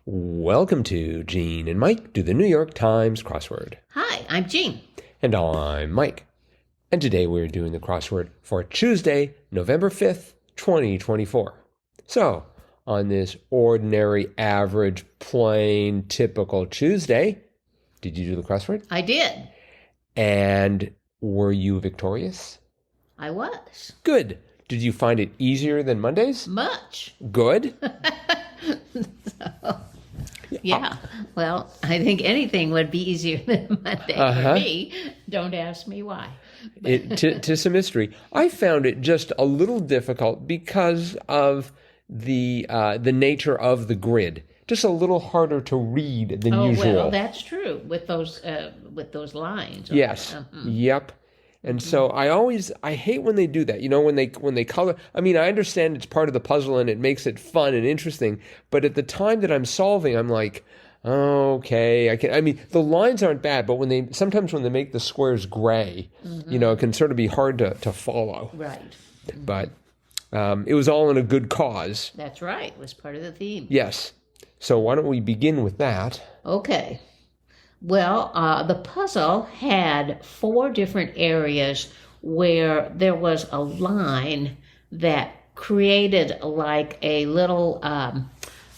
Welcome to Gene and Mike do the New York Times crossword. Hi, I'm Jean. And I'm Mike. And today we're doing the crossword for Tuesday, November 5th, 2024. So, on this ordinary, average, plain, typical Tuesday, did you do the crossword? I did. And were you victorious? I was. Good. Did you find it easier than Mondays? Much. Good. Yeah. Well, I think anything would be easier than Monday for me. Don't ask me why. Tis a mystery. I found it just a little difficult because of the nature of the grid. Just a little harder to read than usual. Well, that's true with those lines. Yes. Yep. And so I hate when they do that. You know, when they color. I mean, I understand it's part of the puzzle and it makes it fun and interesting. But at the time that I'm solving, I'm like, okay, I mean, the lines aren't bad, but sometimes when they make the squares gray, you know, it can sort of be hard to follow. Right. But it was all in a good cause. That's right. It was part of the theme. Yes. So why don't we begin with that? Okay. Well, the puzzle had 4 different areas where there was a line that created like a little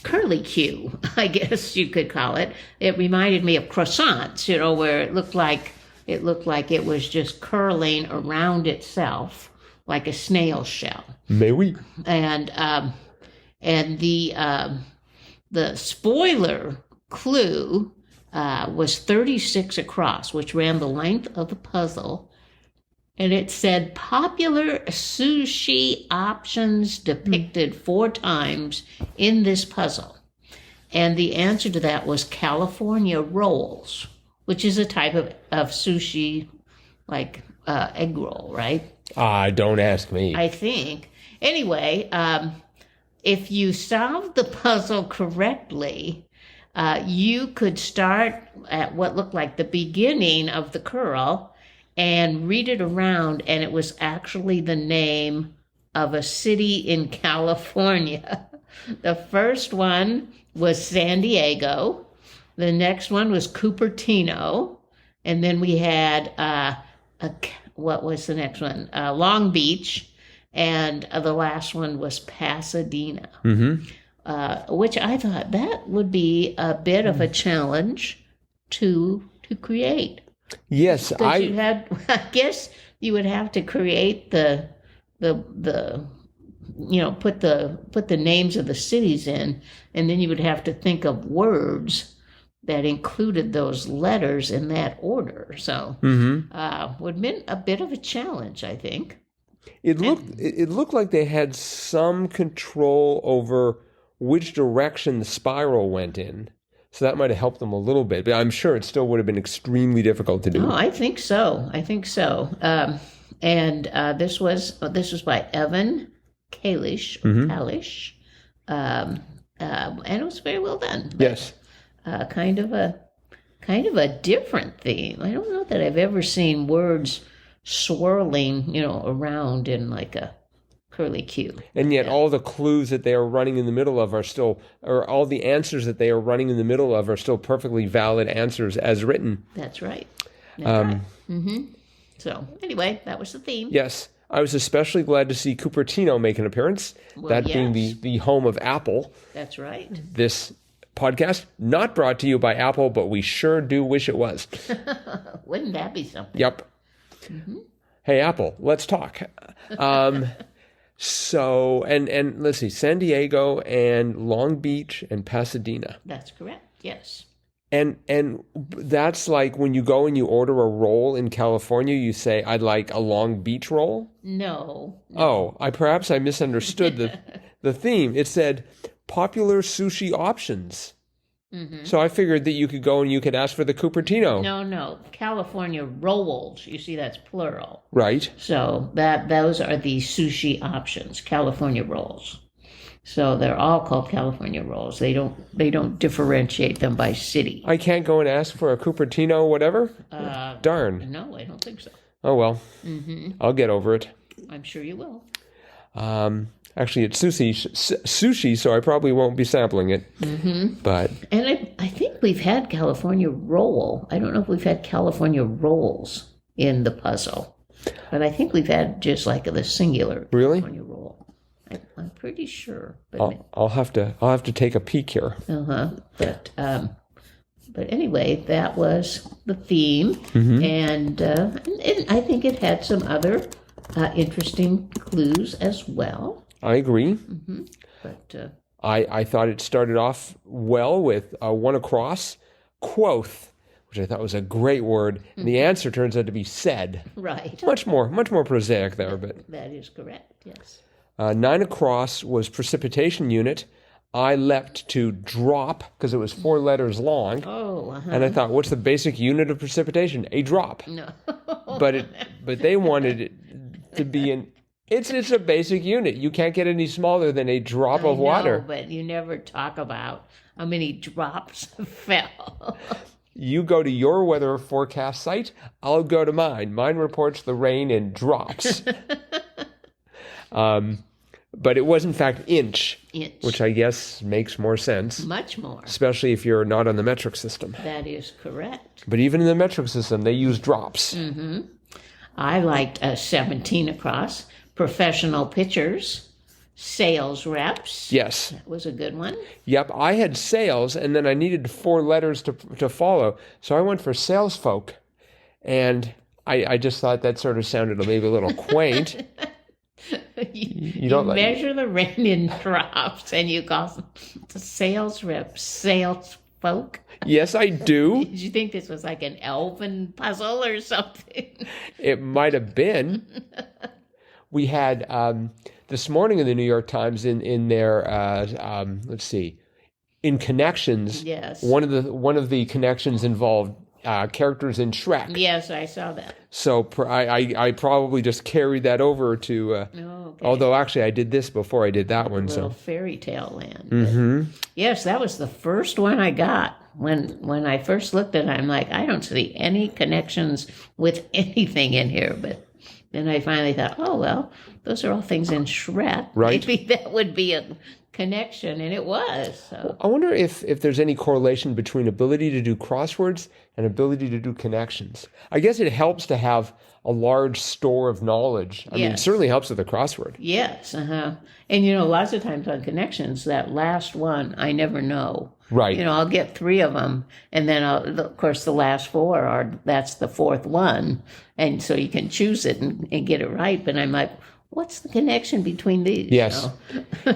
curly Q, I guess you could call it. It reminded me of croissants, you know, where it looked like it was just curling around itself like a snail shell. Mais oui. And the spoiler clue was 36 across, which ran the length of the puzzle. And it said popular sushi options depicted 4 times in this puzzle. And the answer to that was California rolls, which is a type of sushi, like egg roll, right? Don't ask me. I think. Anyway, if you solved the puzzle correctly, you could start at what looked like the beginning of the curl and read it around, and it was actually the name of a city in California. The first one was San Diego. The next one was Cupertino. And then we had, what was the next one? Long Beach. And the last one was Pasadena. Mm-hmm. Which I thought that would be a bit of a challenge to create. Yes, I guess you would have to create the you know, put the names of the cities in, and then you would have to think of words that included those letters in that order. So would have been a bit of a challenge, I think. It looked like they had some control over which direction the spiral went in. So that might have helped them a little bit. But I'm sure it still would have been extremely difficult to do. Oh, I think so. And this was by Evan Kalish, and it was very well done. But, yes. Kind of a different theme. I don't know that I've ever seen words swirling, you know, around in like a curly Q. And yet all the clues that they are running in the middle of or all the answers that they are running in the middle of are still perfectly valid answers as written. That's right. Right. So anyway, that was the theme. Yes. I was especially glad to see Cupertino make an appearance, being the home of Apple. That's right. This podcast, not brought to you by Apple, but we sure do wish it was. Wouldn't that be something? Yep. Hey, Apple, let's talk. So, and let's see, San Diego and Long Beach and Pasadena. That's correct, yes. And that's like when you go and you order a roll in California, you say, I'd like a Long Beach roll? No. Oh, perhaps I misunderstood the theme. It said popular sushi options. So I figured that you could go and you could ask for the Cupertino. No, California rolls. You see, that's plural. Right. So those are the sushi options, California rolls. So they're all called California rolls. They don't differentiate them by city. I can't go and ask for a Cupertino whatever? Darn. No, I don't think so. Oh, well. I'll get over it. I'm sure you will. Actually, it's sushi, so I probably won't be sampling it. Mm-hmm. But And I think we've had California roll. I don't know if we've had California rolls in the puzzle, but I think we've had just like the singular Really? California roll. I'm pretty sure. I'll have to take a peek here. But anyway, that was the theme, and I think it had some other interesting clues as well. I agree. But I thought it started off well with one across, quoth, which I thought was a great word, and the answer turns out to be said. Right. Much more prosaic there, but that is correct. Yes. 9 across was precipitation unit. I leapt to drop because it was 4 letters long. Oh. And I thought, what's the basic unit of precipitation? A drop. No. But they wanted it to be an. It's a basic unit. You can't get any smaller than a drop of water. But you never talk about how many drops fell. You go to your weather forecast site. I'll go to mine. Mine reports the rain in drops. But it was in fact inch, which I guess makes more sense. Much more. Especially if you're not on the metric system. That is correct. But even in the metric system, they use drops. I liked 17 across. Professional pitchers, sales reps. Yes. That was a good one. Yep, I had sales, and then I needed 4 letters to follow. So I went for sales folk. And I just thought that sort of sounded maybe a little quaint. You don't measure the rain in drops, and you call them the sales reps, sales folk. Yes, I do. Did you think this was like an elven puzzle or something? It might have been. We had this morning in the New York Times in their let's see, in connections. Yes. One of the connections involved characters in Shrek. Yes, I saw that. So I probably just carried that over to. Okay. Although actually I did this before I did that one. Little So fairy tale land. Yes, that was the first one I got. When I first looked at it, I'm like, I don't see any connections with anything in here, but. Then I finally thought, oh, well, those are all things in Shrek. Right. Maybe that would be a connection, and it was. So. I wonder if there's any correlation between ability to do crosswords and ability to do connections. I guess it helps to have a large store of knowledge. I mean, it certainly helps with a crossword. Yes, And, lots of times on connections, that last one, I never know. Right. I'll get 3 of them, and then, of course, the last 4 that's the 4th one. And so you can choose it and get it right. But I'm like, what's the connection between these? Yes.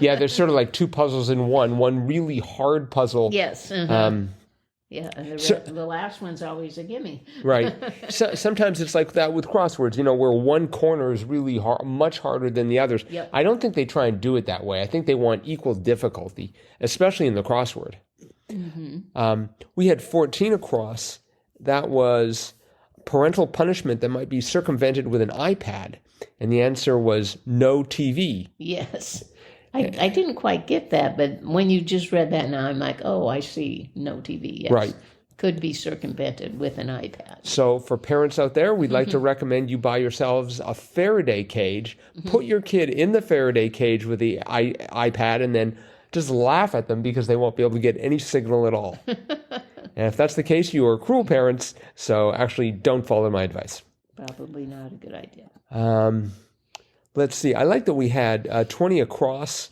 Yeah, there's sort of like 2 puzzles in one really hard puzzle. Yes. Yeah, and the last one's always a gimme. Right. So, sometimes it's like that with crosswords, where one corner is really much harder than the others. Yep. I don't think they try and do it that way. I think they want equal difficulty, especially in the crossword. We had 14 across. That was parental punishment that might be circumvented with an iPad. And the answer was no TV. Yes. I didn't quite get that, but when you just read that now, I'm like, oh, I see, no TV. Yes. Right. Could be circumvented with an iPad. So for parents out there, we'd like to recommend you buy yourselves a Faraday cage. Put your kid in the Faraday cage with the iPad and then just laugh at them because they won't be able to get any signal at all. And if that's the case, you are cruel parents. So actually, don't follow my advice. Probably not a good idea. Let's see. I like that we had 20 across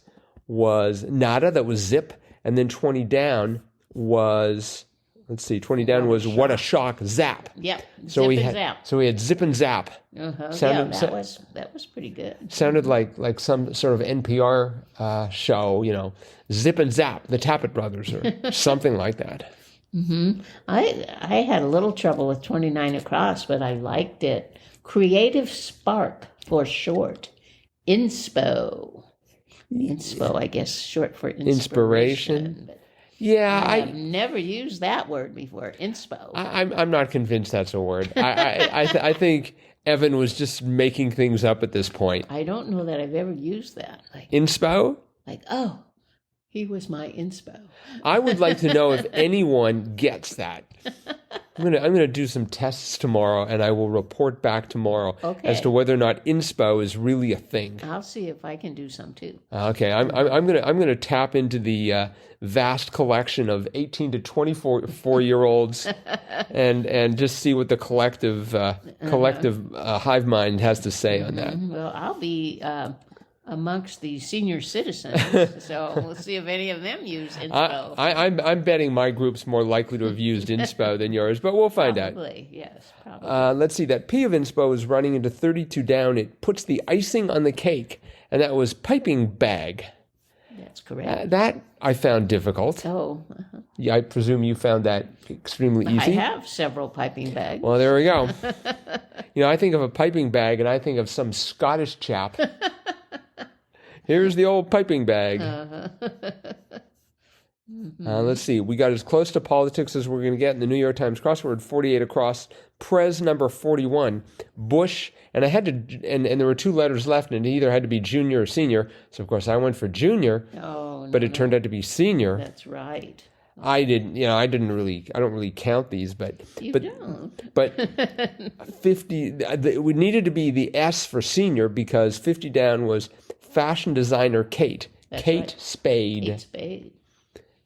was nada, that was zip. And then 20 down was, 20 down was what a shock, zap. Yep. So zip we and had zap. So we had zip and zap. That was pretty good. Sounded like some sort of NPR show, Zip and Zap, the Tappet Brothers, or something like that. I had a little trouble with 29 across, but I liked it. Creative Spark for short. INSPO. INSPO, I guess, short for inspiration. Yeah, I've never used that word before. INSPO. I'm not convinced that's a word. I think Evan was just making things up at this point. I don't know that I've ever used that. INSPO? Oh, he was my INSPO. I would like to know if anyone gets that. I'm gonna do some tests tomorrow, and I will report back tomorrow as to Okay. whether or not INSPO is really a thing. I'll see if I can do some too. Okay, I'm gonna tap into the vast collection of 18 to 24 year olds, and just see what the collective hive mind has to say on that. Well, I'll be amongst the senior citizens, so we'll see if any of them use INSPO. I'm betting my group's more likely to have used INSPO than yours, but we'll find out. Probably, yes, probably. Let's see. That P of INSPO is running into 32 down. It puts the icing on the cake, and that was piping bag. That's correct. That I found difficult. Oh, Yeah, I presume you found that extremely I easy. have several piping bags. Well, there we go. I think of a piping bag, and I think of some Scottish chap. Here's the old piping bag. Let's see. We got as close to politics as we're going to get in the New York Times crossword. 48 across. Prez number 41. Bush. And I had to, and there were 2 letters left, and it either had to be junior or senior. So of course I went for junior, Oh, but it turned out to be senior. that's right. I don't really count these, but You but don't. but 50. We needed to be the S for senior because 50 down was fashion designer Kate. That's Kate right. Spade. Kate Spade.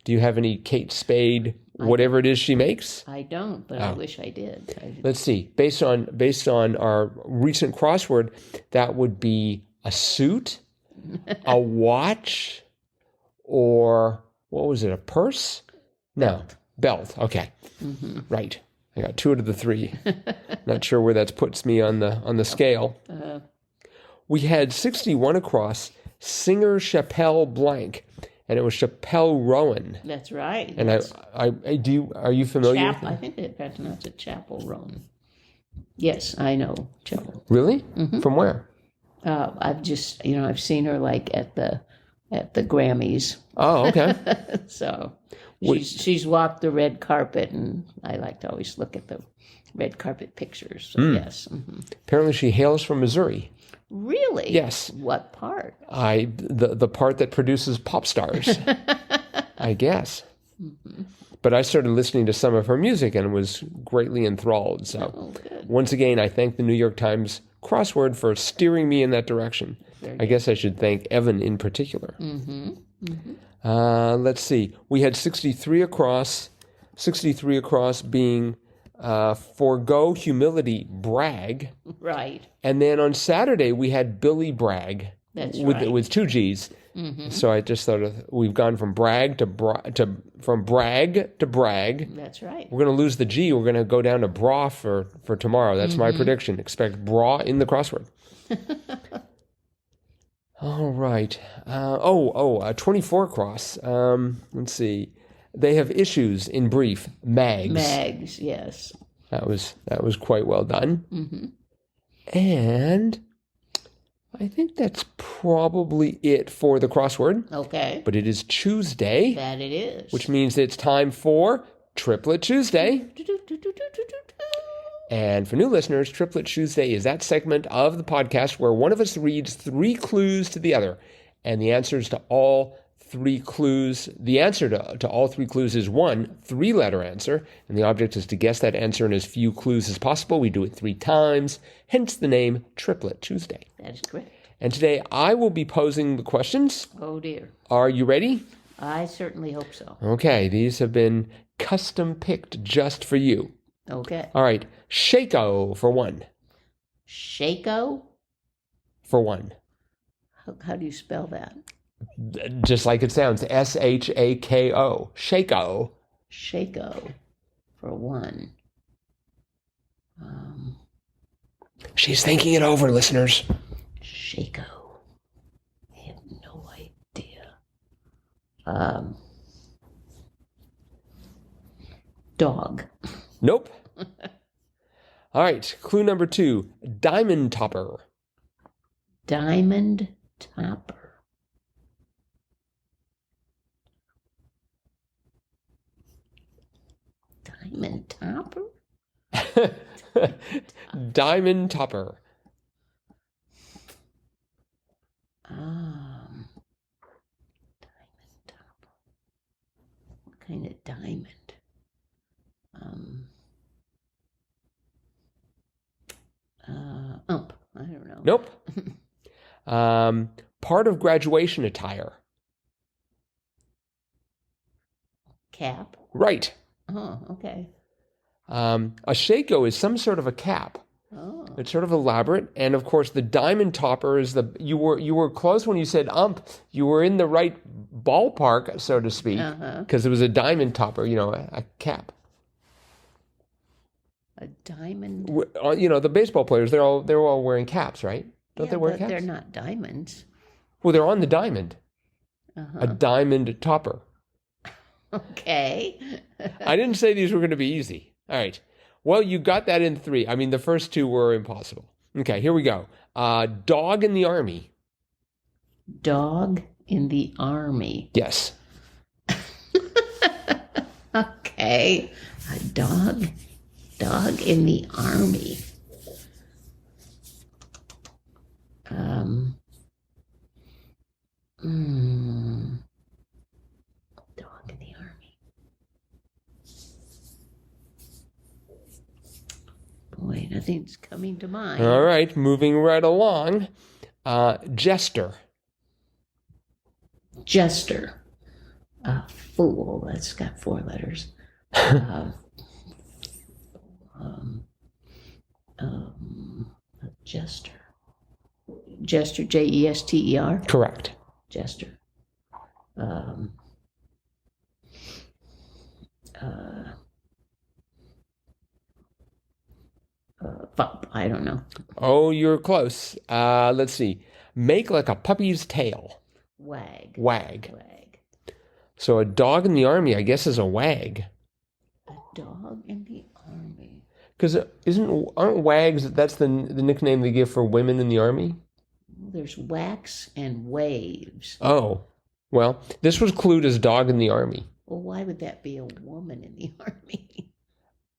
Do you have any Kate Spade, whatever it is she makes? I don't, but I wish I did. Let's see. Based on our recent crossword, that would be a suit, a watch, or what was it? A purse? No, belt. Okay, right. I got 2 out of the 3. Not sure where that puts me on the scale. We had 61 across. Singer Chappelle blank, and it was Chappelle Rowan. That's right. And I do. Are you familiar with I think they pronounce it Chapel Roan. Yes, I know Chapel. Really? From where? I've just, I've seen her like at the Grammys. Oh, okay. So she's walked the red carpet, and I like to always look at the red carpet pictures. So yes. Apparently, she hails from Missouri. Really? Yes. What part? The part that produces pop stars, I guess. But I started listening to some of her music and was greatly enthralled. So Good. once again, I thank the New York Times crossword for steering me in that direction. I guess I should thank Evan in particular. Let's see. We had 63 across. 63 across being forego humility, brag. Right. And then on Saturday, we had Billy Bragg. That's with, right. 2 G's. So I just thought we've gone from brag to brag. That's right. We're going to lose the G. We're going to go down to bra for tomorrow. That's my prediction. Expect bra in the crossword. All right. 24 across. Let's see. They have issues, in brief. Mags. Mags, yes. That was quite well done. And I think that's probably it for the crossword. Okay. But it is Tuesday, That it is. which means it's time for Triplet Tuesday. And for new listeners, Triplet Tuesday is that segment of the podcast where one of us reads 3 clues to the other, and the answers to all 3 clues. The answer to all 3 clues is one 3-letter answer, and the object is to guess that answer in as few clues as possible. We do it 3 times, hence the name Triplet Tuesday. That is correct. And today I will be posing the questions. Oh, dear. Are you ready? I certainly hope so. Okay, these have been custom picked just for you. Okay. All right, Shako for 1. Shako? For 1. How do you spell that? Just like it sounds, Shako. Shako. Shako for 1. She's thinking it over, listeners. Shako. I have no idea. Dog. Nope. All right, clue number 2, Diamond Topper. Diamond topper. Diamond topper? Diamond Topper. Diamond topper. What kind of diamond? Nope. Part of graduation attire. Cap. Right. Oh, okay. A shako is some sort of a cap. Oh. It's sort of elaborate, and of course, the diamond topper is the. You were close when you said ump. You were in the right ballpark, so to speak, because it was a diamond topper. A cap. A diamond. The baseball players. They're all wearing caps, right? Don't they wear caps? They're not diamonds. Well, they're on the diamond. A diamond topper. Okay. I didn't say these were going to be easy. All right. Well, you got that in 3. I mean, the first 2 were impossible. Okay, here we go. Dog in the army. Dog in the army. Yes. Okay. A dog in the army. Dog in the army. Boy, nothing's coming to mind. All right, moving right along. Jester. Jester. Fool. That's got 4 letters. A jester. Jester, Jester. Correct. Jester. I don't know. Oh, you're close. Let's see. Make like a puppy's tail. Wag. So a dog in the army, I guess, is a wag. A dog in the army. Because aren't wags, that's the nickname they give for women in the army? There's wax and waves. Oh, well, this was clued as dog in the army. Well, why would that be a woman in the army?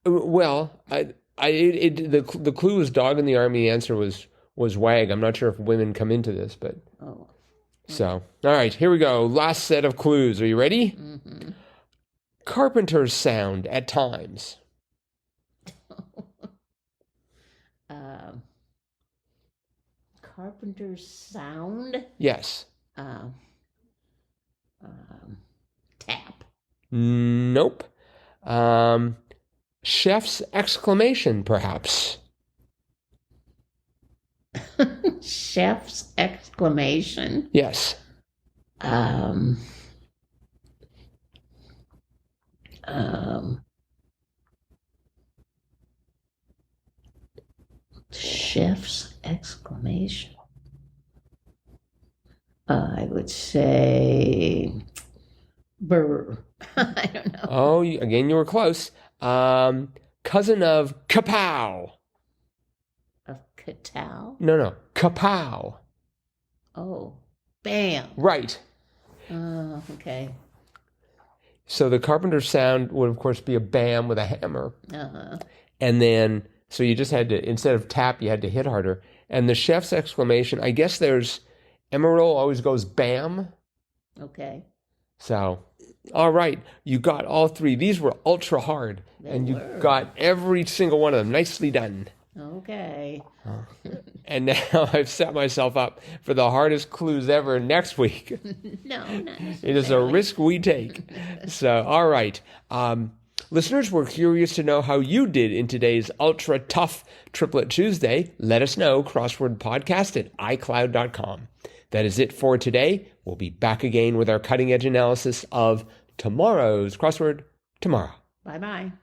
Well, the clue was dog in the army. The answer was wag. I'm not sure if women come into this, but so all right, here we go. Last set of clues. Are you ready? Mm-hmm. Carpenter's sound at times. Carpenter's sound. Yes. Tap. Nope. Chef's exclamation, perhaps. Chef's exclamation. Yes. Chef's exclamation. I would say brr. I don't know. Oh, again, you were close. Cousin of kapow. Of Catal? No. Kapow. Oh, bam. Right. Oh, okay. So the carpenter's sound would, of course, be a bam with a hammer. Uh-huh. And then, so you just had to, instead of tap, you had to hit harder. And the chef's exclamation, I guess Emerald always goes bam. Okay. So, all right, you got all 3. These were ultra hard. You got every single one of them. Nicely done. Okay. And now I've set myself up for the hardest clues ever next week. No, not necessarily. It is a risk we take. So, all right. Listeners, we're curious to know how you did in today's ultra tough Triplet Tuesday. Let us know, crosswordpodcast@icloud.com. That is it for today. We'll be back again with our cutting edge analysis of tomorrow's crossword tomorrow. Bye-bye.